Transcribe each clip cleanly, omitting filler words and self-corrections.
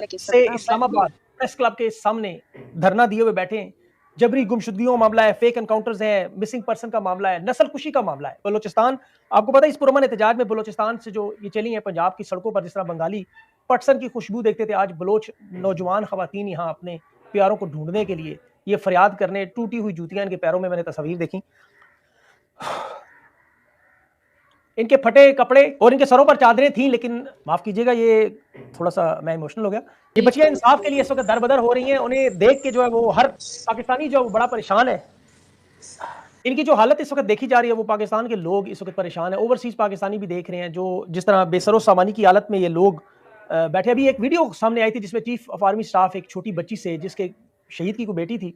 से Islamabad press club के सामने धरना दिए हुए बैठे हैं। जबरी गुमशुदगियों का मामला है, फेक एनकाउंटर्स हैं, मिसिंग पर्सन का मामला है, नस्लकुशी का मामला है। बलोचिस्तान, आपको पता है इस पुरअमन एहतजाज में बलोचिस्तान से जो ये चली हैं पंजाब की सड़कों पर, जिस तरह बंगाली पटसन की खुशबू देखते थे, आज बलोच नौजवान खवातीन यहाँ अपने प्यारों को ढूंढने के लिए ये फरियाद करने, टूटी हुई जूतियां इनके पैरों में, मैंने तस्वीर देखी, इनके फटे कपड़े और इनके सरों पर चादरें थीं, लेकिन माफ कीजिएगा ये थोड़ा सा मैं इमोशनल हो गया। ये बच्चियां इंसाफ के लिए इस वक्त दरबदर हो रही हैं, उन्हें देख के जो है वो हर पाकिस्तानी जो बड़ा परेशान है। इनकी जो हालत इस वक्त देखी जा रही है, वो पाकिस्तान के लोग इस वक्त परेशान है, ओवरसीज पाकिस्तानी भी देख रहे हैं, जो जिस तरह बेसरो सामानी की हालत में ये लोग बैठे। अभी एक वीडियो सामने आई थी जिसमें चीफ ऑफ आर्मी स्टाफ एक छोटी बच्ची से, जिसके शहीद की कोई बेटी थी,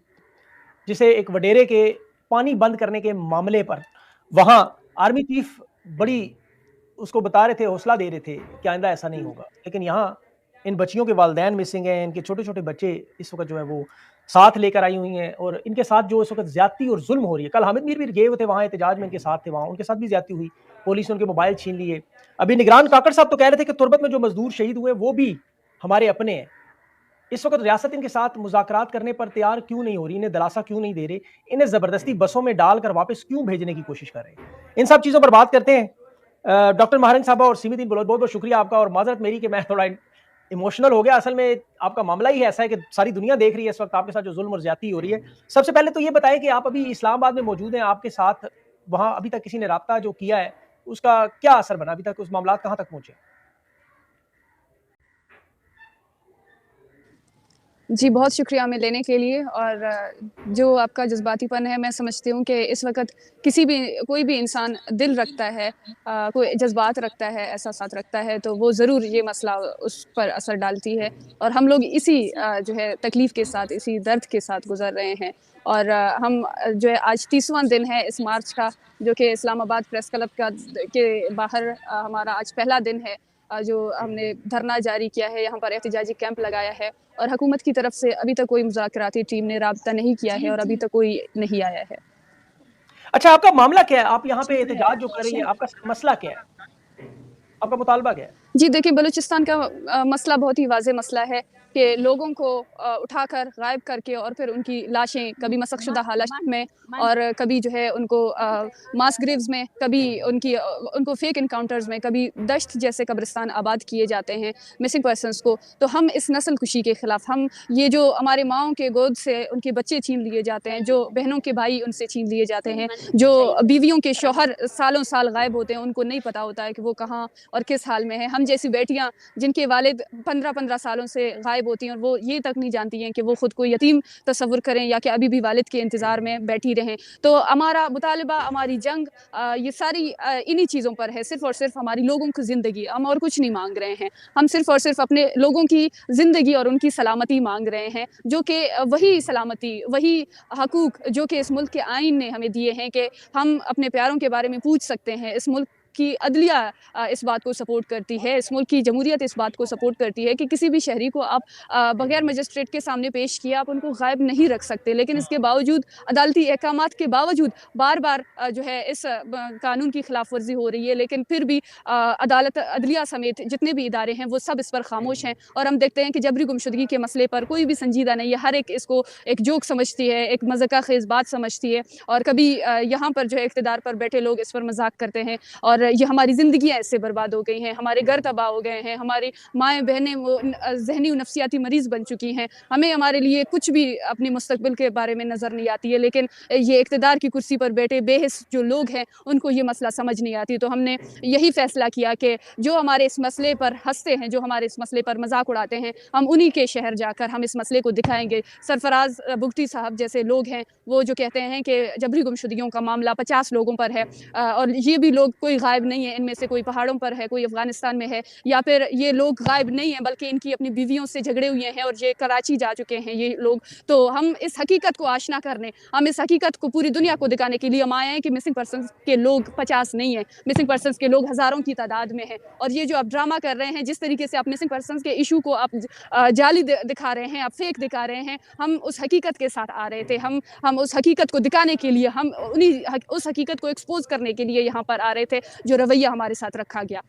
जिसे एक वडेरे के पानी बंद करने के मामले पर वहां आर्मी चीफ बड़ी उसको बता रहे थे, हौसला दे रहे थे कि आइंदा ऐसा नहीं होगा। लेकिन यहाँ इन बच्चियों के वालिदैन मिसिंग हैं, इनके छोटे छोटे बच्चे इस वक्त जो है वो साथ लेकर आई हुई हैं, और इनके साथ जो इस वक्त ज्यादती और जुल्म हो रही है। कल हामिद मीर भी गए हुए थे वहाँ एहतजाज में, इनके साथ थे वहाँ, उनके साथ भी ज्यादती हुई, पुलिस ने उनके मोबाइल छीन लिए। अभी निगरान काकड़ साहब तो कह रहे थे कि तुरबत में जो मजदूर शहीद हुए वो भी हमारे अपने हैं। इस वक्त रियासत इनके साथ मुज़ाकरात करने पर तैयार क्यों नहीं हो रही, इन्हें दिलासा क्यों नहीं दे रहे, इन्हें ज़बरदस्ती बसों में डालकर वापस क्यों भेजने की कोशिश कर रहे हैं। इन सब चीज़ों पर बात करते हैं। डॉक्टर महारंग साहबा और सिमीदीन बलोच, बहुत बहुत शुक्रिया आपका, और माजरत मेरी कि मैं थोड़ा इमोशनल हो गया। असल में आपका मामला ही ऐसा है कि सारी दुनिया देख रही है इस वक्त आपके साथ जो जुल्म और ज्यादती हो रही है। सबसे पहले तो ये बताएं कि आप अभी इस्लामाबाद में मौजूद हैं, आपके साथ वहाँ अभी तक किसी ने राब्ता जो किया है उसका क्या असर बना, अभी तक उस मामला कहाँ तक पहुंचे? जी, बहुत शुक्रिया हमें लेने के लिए। और जो आपका जज़्बातीपन है, मैं समझती हूँ कि इस वक़्त कोई भी इंसान दिल रखता है, कोई जज़्बात रखता है, एहसासात रखता है, तो वो ज़रूर ये मसला उस पर असर डालती है। और हम लोग इसी जो है तकलीफ़ के साथ, इसी दर्द के साथ गुज़र रहे हैं। और हम जो है आज 30वां दिन है इस मार्च का, जो कि इस्लामाबाद प्रेस क्लब के बाहर हमारा आज पहला दिन है, जो हमने धरना जारी किया है, यहाँ पर एहतजाजी कैंप लगाया है। और हुकूमत की तरफ से अभी तक कोई मुज़ाकराती टीम ने राब्ता नहीं किया है, और अभी तक कोई नहीं आया है। अच्छा, आपका मामला क्या है? आप यहाँ पे एहतजाज जो कर रही हैं, आपका मसला क्या है? आपका मुतालबा क्या है? जी, देखिए, बलूचिस्तान का मसला बहुत ही वाज़ेह मसला है कि लोगों को उठाकर गायब करके और फिर उनकी लाशें कभी मशक़शुदा हालत में और कभी जो है उनको मास ग्रेव्स में, कभी उनको फेक एनकाउंटर्स में, कभी दश्त जैसे कब्रिस्तान आबाद किए जाते हैं मिसिंग पर्सन्स को। तो हम इस नस्ल कुशी के ख़िलाफ़, हम ये जो हमारे माँओं के गोद से उनके बच्चे छीन लिए जाते हैं, जो बहनों के भाई उनसे छीन लिए जाते हैं, जो बीवियों के शौहर सालों साल गायब होते हैं, उनको नहीं पता होता है कि वो कहाँ और किस हाल में है। हम जैसी बेटियाँ जिनके वालिद 15-15 सालों से गायब होती हैं और वो ये तक नहीं जानती हैं कि वो खुद को यतीम तस्वुर करें या कि अभी भी वालिद के इंतज़ार में बैठी रहें। तो हमारा मुतालिबा, हमारी जंग ये सारी इन्हीं चीज़ों पर है। सिर्फ़ और सिर्फ हमारी लोगों की ज़िंदगी, हम और कुछ नहीं मांग रहे हैं। हम सिर्फ़ और सिर्फ अपने लोगों की ज़िंदगी और उनकी सलामती मांग रहे हैं, जो कि वही सलामती, वही हकूक़ जो कि इस मुल्क के आईन ने हमें दिए हैं कि हम अपने प्यारों के बारे में पूछ सकते हैं। इस मुल्क की अदलिया इस बात को सपोर्ट करती है, इस मुल्क की जमहूरियत इस बात को सपोर्ट करती है कि किसी भी शहरी को आप बगैर मजिस्ट्रेट के सामने पेश किए आप उनको गायब नहीं रख सकते। लेकिन इसके बावजूद, अदालती अहकामात के बावजूद बार बार जो है इस कानून की खिलाफ वर्जी हो रही है। लेकिन फिर भी अदालत, अदलिया समेत जितने भी इदारे हैं वो सब इस पर खामोश हैं। और हम देखते हैं कि जबरी गुमशुदगी के मसले पर कोई भी संजीदा नहीं है। हर एक इसको एक जोक समझती है, एक मज़ाक़ ख़ेज़ बात समझती है। और कभी यहाँ पर जो है इक़्तिदार पर बैठे लोग इस पर मज़ाक करते हैं और ये हमारी ज़िंदगियाँ इससे बर्बाद हो गई हैं, हमारे घर तबाह हो गए हैं, हमारी माएँ बहनें वो ज़हनी और नफ्सियाती मरीज़ बन चुकी हैं। हमें हमारे लिए कुछ भी अपने मुस्तक़बिल के बारे में नज़र नहीं आती है। लेकिन ये इक़्तिदार की कुर्सी पर बैठे बेहिस जो लोग हैं उनको ये मसला समझ नहीं आती। तो हमने यही फ़ैसला किया कि जो हमारे इस मसले पर हँसते हैं, जो हमारे इस मसले पर मज़ाक उड़ाते हैं, हम उन्हीं के शहर जाकर हम इस मसले को दिखाएँगे। सरफ़राज़ बुगटी साहब जैसे लोग हैं वो जो कहते हैं कि जबरी गुमशुदगियों का मामला 50 लोगों पर है, और ये भी लोग कोई गायब नहीं है, इनमें से कोई पहाड़ों पर है, कोई अफ़गानिस्तान में है, या फिर ये लोग गायब नहीं हैं बल्कि इनकी अपनी बीवियों से झगड़े हुए हैं और ये कराची जा चुके हैं ये लोग। तो हम इस हकीकत को आशना करने, हम इस हकीकत को पूरी दुनिया को दिखाने के लिए हम आए हैं कि मिसिंग पर्सन्स के लोग 50 नहीं हैं, मिसिंग पर्सन्स के लोग हज़ारों की तादाद में हैं। और ये जो आप ड्रामा कर रहे हैं, जिस तरीके से आप मिसिंग पर्सन्स के इशू को आप जाली दिखा रहे हैं, आप फेक दिखा रहे हैं, हम उस हकीकत के साथ आ रहे थे। हम उस हकीकत को दिखाने के लिए, हम उस हकीकत को एक्सपोज़ करने के लिए यहाँ पर आ रहे थे, जो रवैया हमारे साथ रखा गया।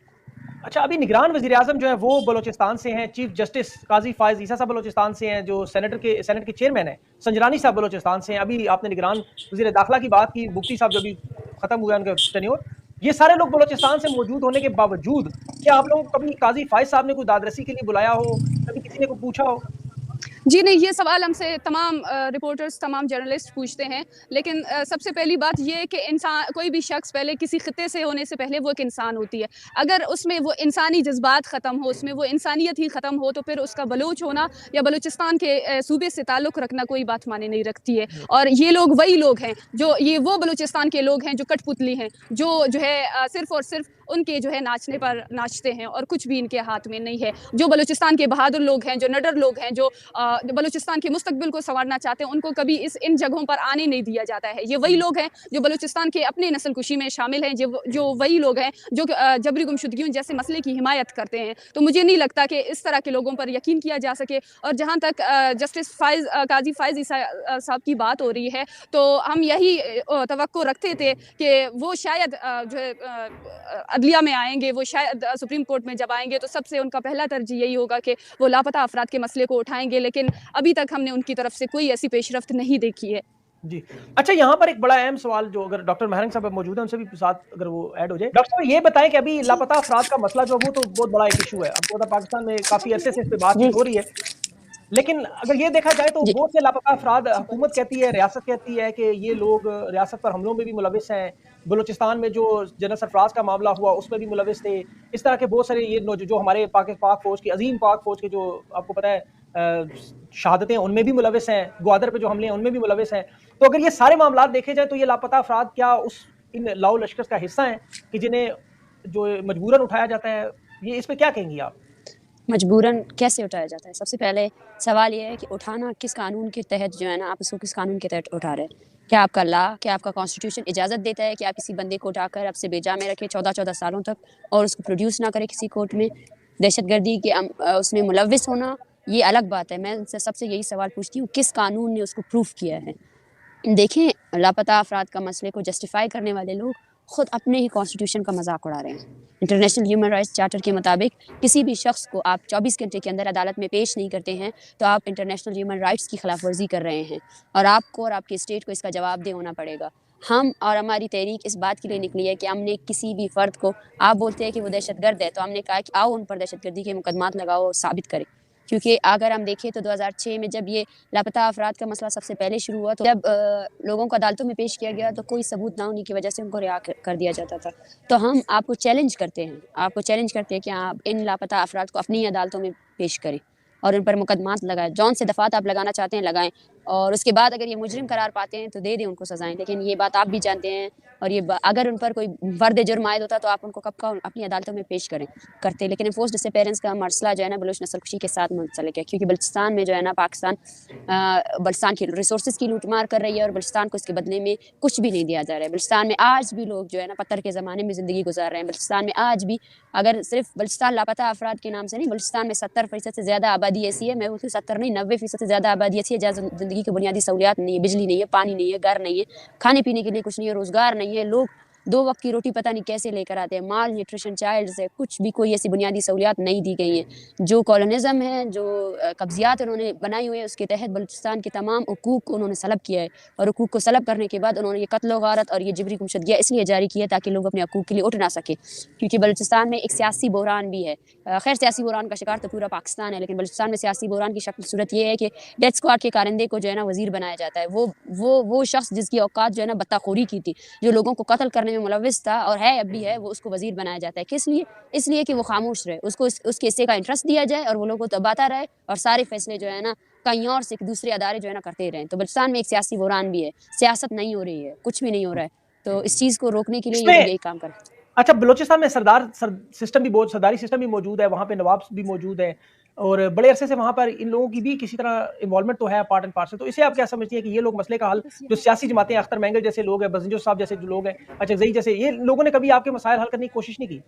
अच्छा, अभी निगरान वज़ीर-ए-आज़म जो है वो बलूचिस्तान से हैं, चीफ जस्टिस काज़ी फ़ाइज़ ईसा साहब बलूचिस्तान से हैं, जो सेनेट के चेयरमैन हैं, संजरानी साहब बलूचिस्तान से हैं। अभी आपने निगरान वज़ीर दाखिला की बात की, मुफ्ती साहब जो अभी खत्म हुआ है उनका टेन्योर, ये सारे लोग बलूचिस्तान से मौजूद होने के बावजूद, क्या आप लोगों को कभी काज़ी फ़ाइज़ साहब ने कोई दादरसी के लिए बुलाया हो, कभी किसी ने कोई पूछा हो? जी नहीं, ये सवाल हमसे तमाम रिपोर्टर्स, तमाम जर्नलिस्ट पूछते हैं। लेकिन सबसे पहली बात ये है कि कोई भी शख्स पहले किसी खित्ते से होने से पहले वो एक इंसान होती है। अगर उसमें वो इंसानी जज़्बात ख़त्म हो, उसमें वो इंसानियत ही ख़त्म हो, तो फिर उसका बलूच होना या बलूचिस्तान के सूबे से ताल्लुक़ रखना कोई बात मायने नहीं रखती है। जी। और ये लोग वही लोग हैं, वो बलूचिस्तान के लोग हैं जो कठपुतली हैं, जो है सिर्फ़ और सिर्फ़ उनके जो है नाचने पर नाचते हैं और कुछ भी इनके हाथ में नहीं है। जो बलूचिस्तान के बहादुर लोग हैं, जो निडर लोग हैं, जो बलूचिस्तान के मुस्तकबिल को संवारना चाहते हैं, उनको कभी इन जगहों पर आने नहीं दिया जाता है। ये वही लोग हैं जो बलूचिस्तान के अपने नस्लकुशी में शामिल हैं, जो वही लोग हैं जो जबरी गुमशुदगियों जैसे मसले की हिमायत करते हैं। तो मुझे नहीं लगता कि इस तरह के लोगों पर यकीन किया जा सके। और जहाँ तक काज़ी फ़ाइज़ ईसा साहब की बात हो रही है, तो हम यही तवक्को रखते थे कि वो शायद जो है अदलिया में आएँगे, वो शायद सुप्रीम कोर्ट में जब आएँगे तो सबसे उनका पहला तरजीह यही होगा कि वो लापता अफ़राद के मसले को उठाएँगे, लेकिन अभी तक हमने उनकी तरफ से कोई ऐसी पेशरफ्त नहीं देखी है। जी। अच्छा, यहाँ पर एक बड़ा अहम सवाल जो अगर डॉक्टर महरंग साहब मौजूद हैं, उनसे भी साथ अगर वो ऐड हो जाए। डॉक्टर साहब ये बताएँ कि अभी लापता अफ़राद का मसला जो है वो तो बहुत बड़ा एक इश्यू है। आपको पता है पाकिस्तान में काफ़ी अरसे से इस पे जी, बातचीत हो रही है। लेकिन अगर ये देखा जाए तो जी, बहुत से लापता अफ़राद हुकूमत कहती है, रियासत कहती है कि ये लोग रियासत पर हमलों में भी मुलविस हैं। बलूचिस्तान में जो जनरल सरफराज का मामला हुआ उसमें भी मुलविस थे। इस तरह के बहुत सारे ये जो हमारे पाक फ़ौज की अज़ीम पाक फ़ौज के जो आपको पता है शहादतें उनमें भी मुलविस हैं, ग्वादर पे जो हमले हैं उनमें भी मुलविस हैं। तो अगर ये सारे मामलात देखे जाएँ तो ये लापता अफ़राद क्या इन लाओ लश्कर का हिस्सा हैं कि जिन्हें जो मजबूरन उठाया जाता है? ये इस पे क्या कहेंगी आप? मजबूरन कैसे उठाया जाता है? सबसे पहले सवाल ये है कि उठाना किस कानून के तहत जो है ना, आप इसको किस कानून के तहत उठा रहे हैं? क्या आपका कॉन्स्टिट्यूशन इजाज़त देता है कि आप किसी बंदे को उठाकर आपसे बेजा में रखें 14-14 सालों तक और उसको प्रोड्यूस ना करें किसी कोर्ट में? दहशतगर्दी के उसमें मुलविस होना, ये अलग बात है। मैं उनसे सबसे यही सवाल पूछती हूँ, किस कानून ने उसको प्रूफ़ किया है? देखें, लापता अफ़राद का मसले को जस्टिफ़ाई करने वाले लोग खुद अपने ही कॉन्स्टिट्यूशन का मज़ाक उड़ा रहे हैं। इंटरनेशनल ह्यूमन राइट्स चार्टर के मुताबिक किसी भी शख्स को आप 24 घंटे के अंदर अदालत में पेश नहीं करते हैं, तो आप इंटरनेशनल ह्यूमन राइट्स की खिलाफ वर्जी कर रहे हैं और आपको और आपकी स्टेट को इसका जवाबदेह होना पड़ेगा। हम और हमारी तहरीक इस बात के लिए निकली है कि हमने किसी भी फ़र्द को, आप बोलते हैं कि वो दहशतगर्द है, तो हमने कहा कि आओ उन पर दहशतगर्दी के मुकदमात लगाओ और साबित करें। क्योंकि अगर हम देखें तो 2006 में जब ये लापता अफ़राद का मसला सबसे पहले शुरू हुआ, तो जब लोगों को अदालतों में पेश किया गया तो कोई सबूत ना होने की वजह से उनको रिहा कर दिया जाता था। तो हम आपको चैलेंज करते हैं कि आप इन लापता अफ़राद को अपनी ही अदालतों में पेश करें और उन पर मुकदमात लगाएँ। जौन से दफ़ात आप लगाना चाहते हैं लगाएँ और उसके बाद अगर ये मुजरिम करार पाते हैं तो दे दें उनको सज़ाएँ। लेकिन ये बात आप भी जानते हैं और अगर उन पर कोई फ़र्द जुर्म आयद होता तो आप उनको कब का अपनी अदालतों में पेश करते। लेकिन एनफोर्स्ड डिसअपीयरेंस का मसला जो है ना बलूच नस्लकुशी के साथ मुंसलिक है, क्योंकि बलूचिस्तान में जो है ना पाकिस्तान बलूचिस्तान की रिसोर्सेज़ की लूट-मार कर रही है और बलूचिस्तान को इसके बदले में कुछ भी नहीं दिया जा रहा है। बलूचिस्तान में आज भी लोग जो है ना पत्थर के ज़माने में ज़िंदगी गुज़ार रहे हैं। बलूचिस्तान में आज भी, अगर सिर्फ बलूचिस्तान लापता अफ़राद के नाम से नहीं, बलूचिस्तान में 70% से ज़्यादा आबादी ऐसी है, मैं बोलती हूँ 70 नहीं 90% से ज़्यादा आबादी ऐसी है जहाँ ज़िंदगी की बुनियादी सहूलियात नहीं है, बिजली नहीं है, पानी नहीं है, घर नहीं है, खाने-पीने के लिए कुछ नहीं है, रोज़गार नहीं है। लोग 2 वक़्त की रोटी पता नहीं कैसे लेकर आते हैं। माल न्यूट्रिशन चाइल्ड से कुछ भी कोई ऐसी बुनियादी सहूलियात नहीं दी गई हैं। जो कॉलोनिज़्म है, जो कब्ज़ियात उन्होंने बनाई हुई है, उसके तहत बलूचिस्तान के तमाम हकूक़ को उन्होंने सलब किया है और हकूक़ को सलब करने के बाद उन्होंने ये कत्ल-ओ-गारत और ये जबरी गुमशुदगियाँ इसलिए जारी की है ताकि लोग अपने हकूक़ के लिए उठ ना सकें। क्योंकि बलूचिस्तान में एक सियासी बहरान भी है। खैर सियासी बहरान का शिकार तो पूरा पाकिस्तान है, लेकिन बलूचिस्तान में सियासी बहरान की शक्ल सूरत ये है कि डेथ स्क्वाड के कारिंदे को जो है ना वज़ीर बनाया जाता है। वो शख्स जिसकी औकात जो है ना बत्ताखोरी की थी, जो लोगों को कत्ल करने में मुलविस था और है अब भी है, वो उसको वज़ीर बनाया जाता है। किस लिए? इसलिए कि वो खामोश रहे, उसको उसके हिस्से का इंटरेस्ट दिया जाए और वो लोगों को दबाता रहे और सारे फैसले जो है ना कहीं और से दूसरे अदारे जो है ना करते रहें। तो बलूचिस्तान में एक सियासी बहरान भी है, सियासत नहीं हो रही है, कुछ भी नहीं हो रहा है। तो इस चीज़ को रोकने के लिए ये लोग इसमें यही काम करें। अच्छा, बलूचिस्तान में सरदारी सिस्टम भी मौजूद है, वहाँ पे नवाब भी मौजूद हैं और बड़े अरसे से वहाँ पर इन लोगों की भी किसी तरह इन्वॉल्वमेंट तो है पार्ट एंड पार्सल। तो इसे आप क्या समझती हैं कि ये लोग मसले का हल, जो सियासी जमातें, अख्तर मेंगल जैसे लोग हैं, बज़ंजो साहब जैसे जो लोग हैं, अचकज़ई जैसे, ये लोगों ने कभी आपके मसाइल हल करने की कोशिश नहीं की?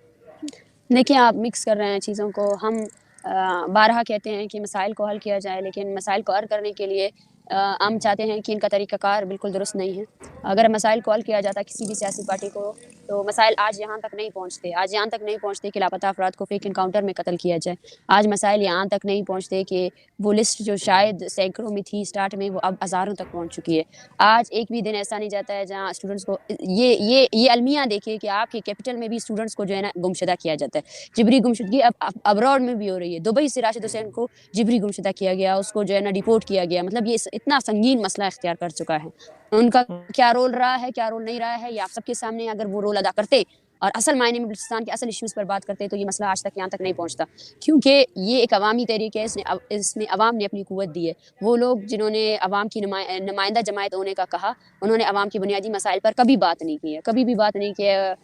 देखिए, आप मिक्स कर रहे हैं चीज़ों को। हम बारहा कहते हैं कि मसाइल को हल किया जाए, लेकिन मसाइल को हल करने के लिए हम चाहते हैं कि इनका तरीक़ाकार बिल्कुल दुरुस्त नहीं है। अगर मसाइल को हल किया जाता किसी भी सियासी पार्टी को तो मसाइल आज यहाँ तक नहीं पहुँचते। आज यहाँ तक नहीं पहुँचते कि लापता अफराद को फेक एनकाउंटर में कत्ल किया जाए। आज मसाइल यहाँ तक नहीं पहुँचते कि वो लिस्ट जो शायद सैकड़ों में थी स्टार्ट में, वो अब हज़ारों तक पहुँच चुकी है। आज एक भी दिन ऐसा नहीं जाता है जहाँ स्टूडेंट्स को ये अलमिया देखिए कि आपके कैपिटल में भी स्टूडेंट्स को जो है ना गुमशुदा किया जाता है। जिबरी गुमशुदगी अब अब्रॉड में भी हो रही है। दुबई से राशिद हुसैन को जिबरी गुमशुदा किया गया, उसको जो है ना डिपोर्ट किया गया। मतलब ये इतना संगीन मसला इख्तियार कर चुका है। उनका क्या रोल रहा है, क्या रोल नहीं रहा है, ये आप सबके सामने अगर वो रोल अदा करते और असल मायने में बलूचिस्तान के असल इश्यूज़ पर बात करते तो ये मसला आज तक यहाँ तक नहीं पहुँचता। क्योंकि ये एक अवामी तहरीक है, इसमें अवाम ने अपनी क़ुव्वत दी है। वो लोग जिन्होंने अवाम की नुमाइंदा जमायत होने का कहा, उन्होंने अवाम के बुनियादी मसाइल पर कभी बात नहीं की है, कभी भी बात नहीं की है।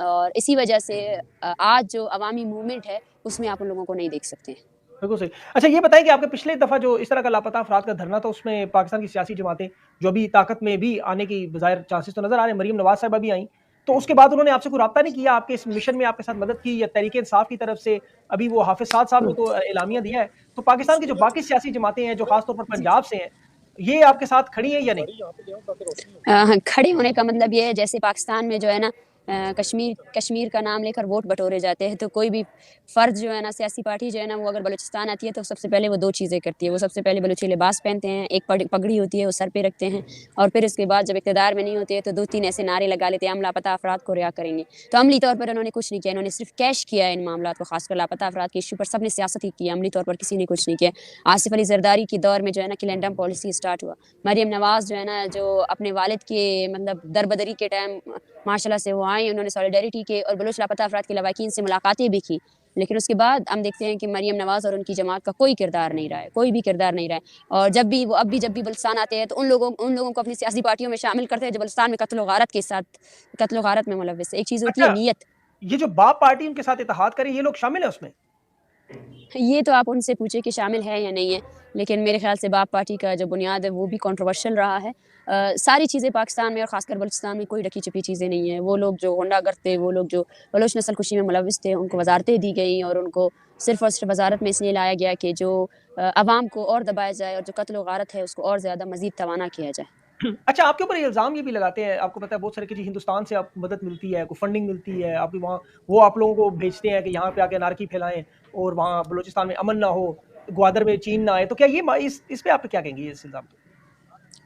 और इसी वजह से आज जो अवामी मूवमेंट है उसमें आप उन लोगों को नहीं देख सकते हैं। बिल्कुल सही। अच्छा ये बताएं कि आपके पिछले दफ़ा जो इस तरह का लापता अफराद का धरना था, उसमें पाकिस्तान की सियासी जमातें जो अभी ताकत में भी आने की बज़ाहिर चांसेस तो नज़र आ रहे हैं, मरीम नवाज़ साहिबा भी आई, तो उसके बाद उन्होंने आपसे कोई राब्ता नहीं किया, आपके इस मिशन में आपके साथ मदद की, या तहरीक इंसाफ की तरफ से अभी वो हाफिज़ साद साहब ने तो एलामिया दिया है, तो पाकिस्तान की जो बाकी सियासी जमातें हैं जो खासतौर पर पंजाब से हैं, ये आपके साथ खड़ी हैं या नहीं? खड़े होने का मतलब ये है, जैसे पाकिस्तान में जो है ना कश्मीर का नाम लेकर वोट बटोरे जाते हैं, तो कोई भी फ़र्द जो है ना, सियासी पार्टी जो है ना, वो अगर बलूचिस्तान आती है तो सबसे पहले वो 2 चीज़ें करती है। वो सबसे पहले बलूची लिबास पहनते हैं, एक पगड़ी होती है वो सर पे रखते हैं, और फिर उसके बाद जब इक़्तिदार में नहीं होते हैं तो 2-3 ऐसे नारे लगा लेते हैं, हम लापता अफराद को रिहा करेंगे। तो अमली तौर पर उन्होंने कुछ नहीं किया, इन्होंने सिर्फ कैश किया है इन मामलात को, खासकर लापता अफराद के इशू पर सबने सियासत ही की है, अमली तौर पर किसी ने कुछ नहीं किया। आसिफ अली ज़रदारी के दौर में जो है ना किल एंड डंप पॉलिसी स्टार्ट हुआ। मरियम नवाज़ जो है ना, जो अपने वालिद के मतलब दरबदरी के टाइम माशाल्लाह से वो आई, उन्होंने सॉलिडारिटी के और बलूच लापता अफराद के लवाकिन से मुलाकातें भी की। लेकिन उसके बाद हम देखते हैं कि मरियम नवाज़ और उनकी जमात का कोई किरदार नहीं रहा है, कोई भी किरदार नहीं रहा है। और जब भी जब भी बलूचिस्तान आते हैं तो उन लोगों को अपनी सियासी पार्टियों में शामिल करते हैं जो बलूचिस्तान में कत्ल व गारत में मुलव्वस है। एक चीज़ होती है अच्छा, नीयत। ये जो बाप पार्टी उनके साथ इत्तेहाद करे, ये लोग शामिल हैं उसमें? ये तो आप उनसे पूछे कि शामिल है या नहीं है, लेकिन मेरे ख्याल से बाप पार्टी का जो बुनियाद है वो भी कंट्रोवर्शियल रहा है। सारी चीज़ें पाकिस्तान में और ख़ासकर बलूचिस्तान में कोई ढकी-छिपी चीज़ें नहीं हैं। वो लोग जो गुंडागर्द थे, वो लोग जो बलूच नस्ल कुशी में मुलव्वस थे, उनको वज़ारतें दी गई और उनको सिर्फ़ और सिर्फ़ वज़ारत में इसलिए लाया गया कि जो अवाम को और दबाया जाए और जो कत्ल व गारत है उसको और ज़्यादा मज़ीद तवाना किया जाए। अच्छा, आपके ऊपर ये इल्ज़ाम ये भी लगाते हैं, आपको पता है बहुत सारे कि जी हिंदुस्तान से आपको मदद मिलती है, कोई फंडिंग मिलती है, आपके वहाँ वो आप लोगों को भेजते हैं कि यहाँ पे आके अनारकी फैलाएँ और वहाँ बलूचिस्तान में अमन ना हो, ग्वादर में चीन ना आए, तो क्या ये इस पे आप क्या कहेंगी इस इल्ज़ाम पे?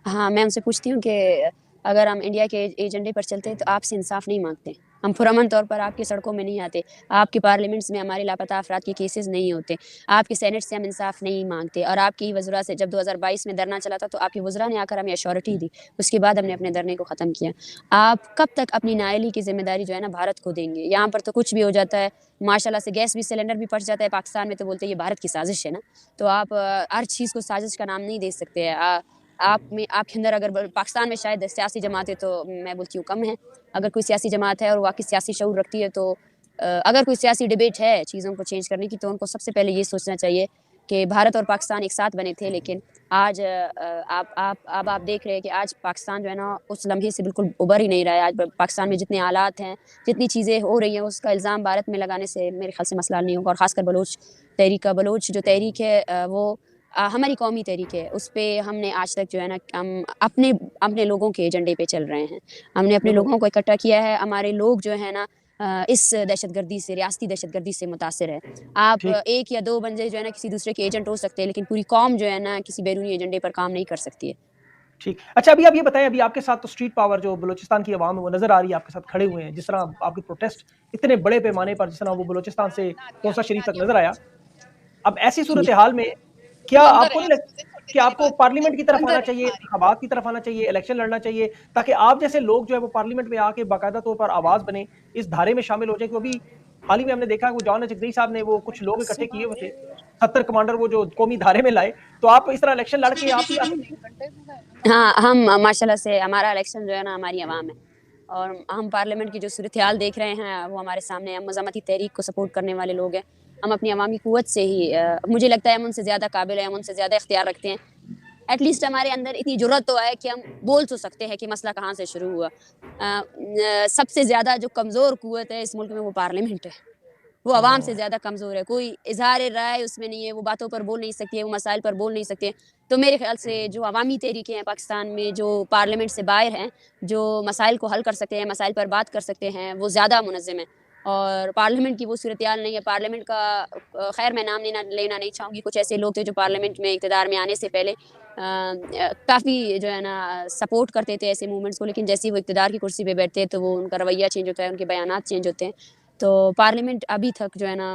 हाँ, मैं उनसे पूछती हूँ कि अगर हम इंडिया के एजेंडे पर चलते तो आपसे इंसाफ नहीं माँगते। हम पुरअमन तौर पर आपकी सड़कों में नहीं आते। आपकी पार्लियामेंट्स में हमारे लापता अफराद के केसेज़ नहीं होते। आपके सेनेट से हम इंसाफ नहीं माँगते और आपकी वज़रा से जब 2022 में धरना चला था तो आपके वज़रा ने आकर हमें एश्योरिटी दी। उसके बाद हमने अपने धरने को ख़त्म किया। आप कब तक अपनी नाअहली की ज़िम्मेदारी जो है ना भारत को देंगे? यहाँ पर तो कुछ भी हो जाता है। माशाल्लाह से गैस भी सिलेंडर भी फट जाता है पाकिस्तान में तो बोलते हैं ये भारत की साज़िश है ना। तो आप हर चीज़ को साज़िश का नाम नहीं दे सकते। आपके अंदर अगर पाकिस्तान में शायद सियासी जमातें तो मैं बोलती हूँ कम है। अगर कोई सियासी जमात है और वाक़ई सियासी शऊर रखती है तो अगर कोई सियासी डिबेट है चीज़ों को चेंज करने की तो उनको सबसे पहले ये सोचना चाहिए कि भारत और पाकिस्तान एक साथ बने थे, लेकिन आज आप देख रहे हैं कि आज पाकिस्तान जो है ना उस लम्हे से बिल्कुल उभर ही नहीं रहा है। आज पाकिस्तान में जितने हालात हैं, जितनी चीज़ें हो रही हैं, उसका इल्ज़ाम भारत में लगाने से मेरे ख़्याल से मसला नहीं होगा। और ख़ासकर बलोच जो तहरीक है वो हमारी कौमी तहरीक है। उस पे हमने आज तक जो है ना हम अपने लोगों के एजेंडे पे चल रहे हैं। हमने अपने लोगों को इकट्ठा किया है। हमारे लोग जो है ना इस दहशतगर्दी से, रियासती दहशतगर्दी से मुतासिर है। आप ठीक। 1 या 2 बंदे जो है ना किसी दूसरे के एजेंट हो सकते हैं, लेकिन पूरी कौम जो है ना किसी बैरूनी एजेंडे पर काम नहीं कर सकती है। ठीक। अच्छा, अभी आप ये बताएँ, अभी आपके साथ तो स्ट्रीट पावर जो बलूचिस्तान की अवाम है वो नज़र आ रही है, आपके साथ खड़े हुए हैं। जिस तरह आपके प्रोटेस्ट इतने बड़े पैमाने पर जिस तरह वो बलूचिस्तान से कौसा शरीफ तक नज़र आया। अब ऐसी सूरत-ए-हाल में क्या आपको नहीं लगता कि आपको पार्लियामेंट की तरफ आना चाहिए, इंतखाबात की तरफ आना चाहिए, इलेक्शन लड़ना चाहिए, ताकि आप जैसे लोग जो है वो पार्लियामेंट में आके बाकायदा तौर पर आवाज़ बने, इस धारे में शामिल हो जाए? क्योंकि हाल ही में हमने देखा है वो जॉन चकदेई साहब ने वो कुछ लोग इकट्ठे किए हुए थे, 70 कमांडर वो जो कौमी धारे में लाए, तो आप इस तरह इलेक्शन लड़ के आप ही आ सकते हैं। हाँ, हम माशाल्लाह से हमारा इलेक्शन जो है ना हमारी आवाम है और हम पार्लियामेंट की जो सूरत-ए-हाल देख रहे हैं वो हमारे सामने है। हम मज़ामती तहरीक को सपोर्ट करने वाले लोग हैं। हम अपनी अवामी क़ुव्वत से ही मुझे लगता है हम उनसे ज़्यादा काबिल हैं, हम उनसे ज़्यादा इख्तियार रखते हैं। एटलीस्ट हमारे अंदर इतनी जुर्रत तो है कि हम बोल तो सकते हैं कि मसला कहाँ से शुरू हुआ। सबसे ज़्यादा जो कमज़ोर क़ुव्वत है इस मुल्क में वो पार्लियामेंट है। वो आवाम से ज़्यादा कमज़ोर है, कोई इज़हार राय उसमें नहीं है, वो बातों पर बोल नहीं सकती है, वो मसाइल पर बोल नहीं सकते हैं। तो मेरे ख़्याल से जो अवामी तहरीकें हैं पाकिस्तान में, जो पार्लियामेंट से बाहर हैं, जो मसाइल को हल कर सकते हैं, मसाइल पर बात कर सकते हैं, वो ज़्यादा मुनज़्ज़म हैं। और पार्लियामेंट की वो सूरत-ए-हाल नहीं है। पार्लियामेंट का ख़ैर मैं नाम लेना नहीं चाहूँगी, कुछ ऐसे लोग थे जो पार्लियामेंट में इक़्तिदार में आने से पहले काफ़ी जो है ना सपोर्ट करते थे ऐसे मूवमेंट्स को, लेकिन जैसे ही वो इक़्तिदार की कुर्सी पे बैठते हैं, तो वो उनका रवैया चेंज होता है, उनके बयानात चेंज होते हैं। तो पार्लियामेंट अभी तक जो है ना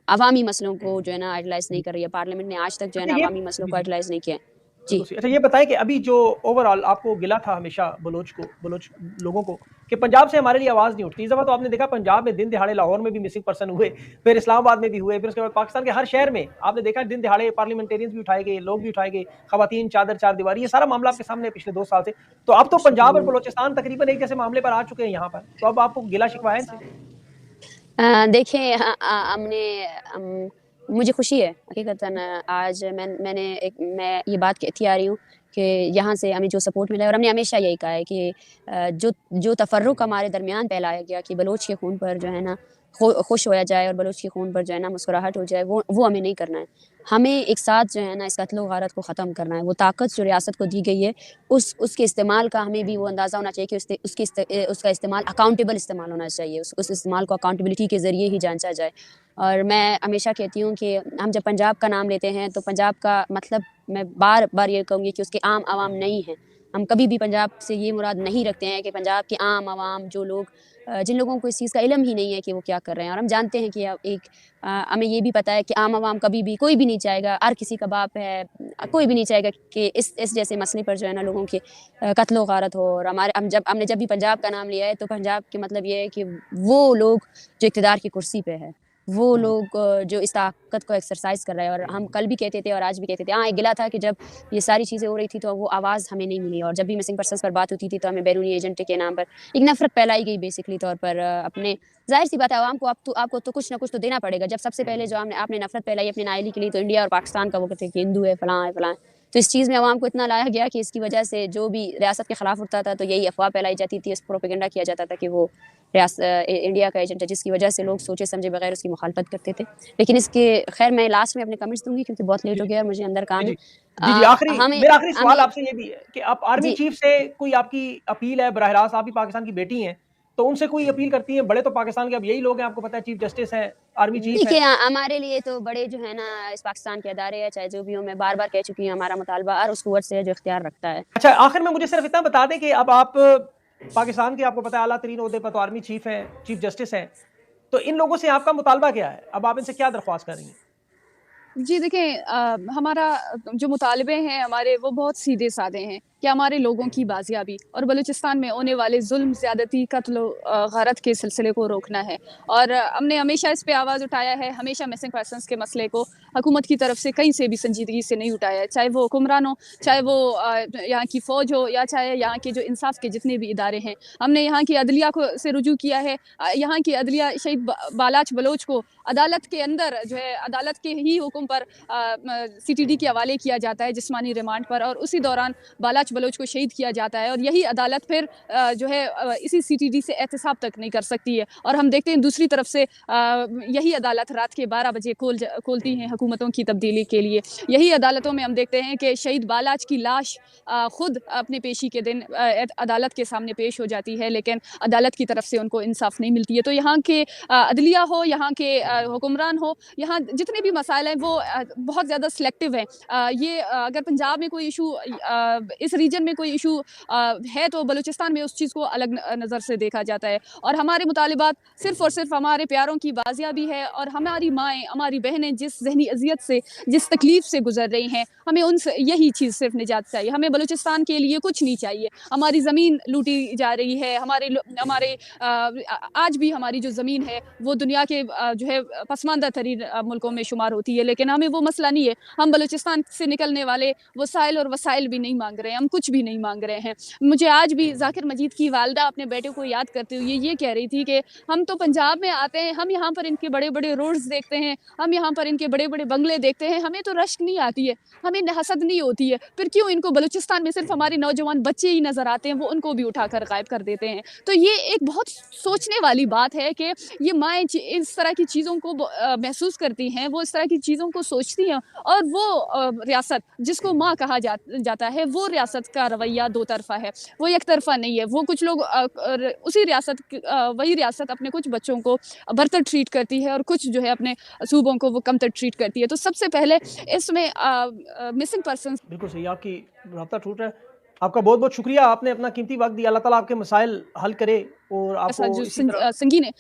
अवामी मसलों को जो है ना आइडलाइज़ नहीं कर रही है। पार्लियामेंट ने आज तक जो है अच्छा ना ये अवामी मसलों जी, को जी। आइडलाइज़ नहीं किया है। जी। बिल्कुल सही। अच्छा ये बताएँ कि अभी जो ओवरऑल आपको गिला था हमेशा बलोच लोगों को कि पंजाब से हमारे लिए आवाज़ नहीं उठती। इस दफ़ा तो आपने देखा पंजाब में दिन दिहाड़े लाहौर में भी मिसिंग पर्सन हुए, फिर इस्लामाबाद में भी हुए, फिर उसके बाद पाकिस्तान के हर शहर में आपने देखा दिन दिहाड़े पार्लियामेंटेरियंस भी उठाए गए, लोग भी उठाए गए, खवातीन चादर चारदीवारी, ये सारा मामला आपके सामने है पिछले 2 साल से। तो अब तो पंजाब और बलोचिस्तान तकरीबन एक जैसे मामले पर आ चुके हैं यहाँ पर, तो अब आपको गिला शिकवा है इनसे? देखिए मुझे खुशी है हकीकतन आज मैं ये बात कहती आ रही हूँ कि यहाँ से हमें जो सपोर्ट मिला है और हमने हमेशा यही कहा है कि जो तफ़र्रुक़ हमारे दरमियान फैलाया गया कि बलोच के खून पर जो है ना खुश होया जाए और बलोच के खून पर जो है ना मुस्कुराहट हो जाए, वो हमें नहीं करना है। हमें एक साथ जो है ना इस क़त्ल-ओ-ग़ारत को ख़त्म करना है। वो ताकत जो रियासत को दी गई है, उसके इस्तेमाल का हमें भी वो अंदाज़ा होना चाहिए कि उसका इस्तेमाल अकाउंटेबल इस्तेमाल होना चाहिए। उस इस्तेमाल को अकाउंटेबिलिटी के ज़रिए ही जाँचा जाए। और मैं हमेशा कहती हूँ कि हम जब पंजाब का नाम लेते हैं, तो पंजाब का मतलब मैं बार-बार ये कहूँगी कि उसके आम आवाम नहीं हैं। हम कभी भी पंजाब से ये मुराद नहीं रखते हैं कि पंजाब के आम आवाम जो लोग जिन लोगों को इस चीज़ का इल्म ही नहीं है कि वो क्या कर रहे हैं। और हम जानते हैं कि हमें ये भी पता है कि आम आवाम कभी भी कोई भी नहीं चाहेगा, हर किसी का बाप है, कोई भी नहीं चाहेगा कि इस जैसे मसले पर जो है ना लोगों की कत्ल-ओ-ग़ारत हो। और हमने जब भी पंजाब का नाम लिया है, तो पंजाब के मतलब ये है कि वो लोग जो इक़्तिदार की कुर्सी पे है, वो लोग जो इस ताकत को एक्सरसाइज़ कर रहे हैं। और हम कल भी कहते थे और आज भी कहते थे। हाँ, एक गिला था कि जब ये सारी चीज़ें हो रही थी, तो वो आवाज़ हमें नहीं मिली और जब भी मिसिंग पर्सन्स पर बात होती थी, तो हमें बैरूनी एजेंट के नाम पर एक नफ़रत फैलाई गई बेसिकली तौर पर अपने ज़ाहिर-सी बात है आवाम को आपको तो कुछ ना कुछ तो देना पड़ेगा। जब सबसे पहले जो आपने नफ़रत फैलाई अपने नाअहली के लिए, तो इंडिया और पाकिस्तान का वो कहते हैं कि हिंदू है, फलाँ है, फलाँ है। तो इस चीज़ में आवाम को इतना लाया गया कि इसकी वजह से जो भी रियासत के ख़िलाफ़ उठता था, तो यही अफ़वाह फैलाई जाती थी, इस प्रोपेगेंडा किया जाता था कि वो इंडिया का एजेंट है, जिसकी वजह से लोग सोचे समझे बगैर उसकी मुखालफत करते थे। लेकिन इसके खैर मैं लास्ट में अपने कमेंट्स दूँगी क्योंकि बहुत लेट जी, हो गया और मुझे अंदर जी, काम है। जी। जी, जी, मेरा आखिरी सवाल हमें आपसे ये भी है कि आप आर्मी जी। चीफ से कोई आपकी अपील है बराह रास्त, आप भी पाकिस्तान की बेटी हैं, तो उनसे कोई अपील करती हैं? बड़े तो पाकिस्तान के अब यही लोग हैं, आपको पता है चीफ जस्टिस हैं, आर्मी चीफ हैं। देखिए हमारे लिए तो बड़े जो है ना इस पाकिस्तान के अदारे हैं, चाहे जो भी हो, मैं बार-बार कह चुकी हूँ, हमारा मुतालबा हर उस कुव्वत से है जो इख्तियार रखता है। अच्छा, आखिर में मुझे सिर्फ इतना बता दें कि अब आप पाकिस्तान के आपको पता है आला तरीन ओहदे पर तो आर्मी चीफ हैं, चीफ जस्टिस हैं, तो इन लोगों से आपका मुतालबा क्या है? अब आप इनसे क्या दरख्वास्त कर रही हैं? जी देखिए हमारा जो मुतालबे हैं हमारे वो बहुत सीधे-साधे हैं कि हमारे लोगों की बाजियाबी और बलूचिस्तान में होने वाले जुल्म, ज़्यादती, कत्ल गारत के सिलसिले को रोकना है। और हमने हमेशा इस पे आवाज़ उठाया है, हमेशा मिसिंग पर्सन्स के मसले को हुकूमत की तरफ से कहीं से भी संजीदगी से नहीं उठाया है। चाहे वो हुक्मरान हो, चाहे वो यहाँ की फ़ौज हो या चाहे यहाँ के जो इंसाफ के जितने भी इदारे हैं। हमने यहाँ की अदलिया को से रुजू किया है। यहाँ की अदलिया शहीद बालाच बलोच को अदालत के अंदर जो है अदालत के ही हुक्म पर सीटीडी के हवाले किया जाता है जिस्मानी रिमांड पर, और उसी दौरान बालाच बलोच को शहीद किया जाता है। और यही अदालत फिर जो है इसी सीटीडी से एहतसाब तक नहीं कर सकती है। और हम देखते हैं दूसरी तरफ से यही अदालत रात के 12 बजे खोलती हैं हुकूमतों की तब्दीली के लिए। यही अदालतों में हम देखते हैं कि शहीद बालाच की लाश खुद अपने पेशी के दिन अदालत के सामने पेश हो जाती है, लेकिन अदालत की तरफ से उनको इंसाफ नहीं मिलती है। तो यहाँ के अदलिया हो, यहाँ के हुक्मरान हो, यहाँ जितने भी मसाइल हैं वो बहुत ज़्यादा सिलेक्टिव हैं। ये अगर पंजाब में कोई इशू इस रीजन में कोई इशू है तो बलूचिस्तान में उस चीज़ को अलग नज़र से देखा जाता है। और हमारे मुतालिबात सिर्फ़ और सिर्फ हमारे प्यारों की बाजियाबी है और हमारी माएँ, हमारी बहनें जिस ज़हनी अज़ियत से, जिस तकलीफ़ से गुज़र रही हैं, हमें उनसे यही चीज़ सिर्फ निजात चाहिए। हमें बलूचिस्तान के लिए कुछ नहीं चाहिए। हमारी ज़मीन लूटी जा रही है, हमारे आज भी हमारी जो ज़मीन है वो दुनिया के जो है पसमानदा तरीन मुल्कों में शुमार होती है, लेकिन हमें वो मसला नहीं है। हम बलूचिस्तान से निकलने वाले वसाइल और वसाइल भी नहीं मांग रहे हैं। हम कुछ भी नहीं मांग रहे हैं। मुझे आज भी ज़ाकिर मजीद की वालिदा अपने बेटे को याद करते हुए ये कह रही थी कि हम तो पंजाब में आते हैं, हम यहाँ पर इनके बड़े-बड़े रोड्स देखते हैं, हम यहाँ पर इनके बड़े-बड़े बंगले देखते हैं, हमें तो रश्क नहीं आती है, हमें हसद नहीं होती है, फिर क्यों इनको बलूचिस्तान में सिर्फ हमारे नौजवान बच्चे ही नज़र आते हैं, वो उनको भी उठाकर गायब कर देते हैं। तो ये एक बहुत सोचने वाली बात है कि ये माएँ इस तरह की चीज़ों को महसूस करती हैं, वो इस तरह की चीज़ों को सोचती हैं और वो रियासत जिसको माँ कहा जाता है, वो रियासत का रवैया दो तरफ़ा है, वो एक तरफ़ा नहीं है। वो कुछ लोग उसी वही रियासत अपने कुछ बच्चों को बरतर ट्रीट करती है और कुछ जो है अपने सूबों को वो कमतर ट्रीट करती है। तो सबसे पहले इसमें मिसिंग पर्सन बिल्कुल सही, आपकी राब्ता टूट रहा है। आपका बहुत-बहुत शुक्रिया, आपने अपना कीमती वक़्त दिया। अल्लाह ताला आपके मसाइल हल करे और के साथ आपको जो इसी तरह संगीन है।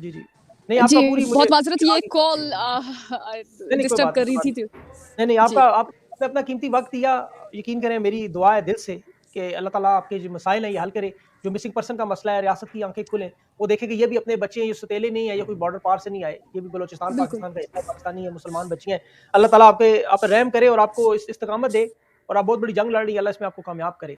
जी, जी। नहीं, जी, आपका पूरी मुझे बहुत माज़रत, ये आगे कॉल नहीं, नहीं, कोई डिस्टर्ब बात कर नहीं, कोई रही बात थी नहीं। तो नहीं, नहीं, जी। आपने अपना कीमती वक़्त दिया। यकीन करें, मेरी दुआ है दिल से कि अल्लाह ताला आपके जो मसाइल हैं, ये हल करे। जो मिसिंग पर्सन का मसला है, रियासत की आँखें खुलें। वो देखें कि ये भी अपने बच्चे हैं, ये सौतेले नहीं हैं, ये कोई बॉर्डर पार से नहीं आए। ये भी बलूचिस्तान, बिल्कुल। पाकिस्तान का हिस्सा है, पाकिस्तानी है, मुसलमान बच्चियाँ हैं। अल्लाह ताला आप पे रहम करे और आपको इस्तकामत दे और आप बहुत बड़ी जंग लड़ रही हैं, अल्लाह इसमें आपको कामयाब करे।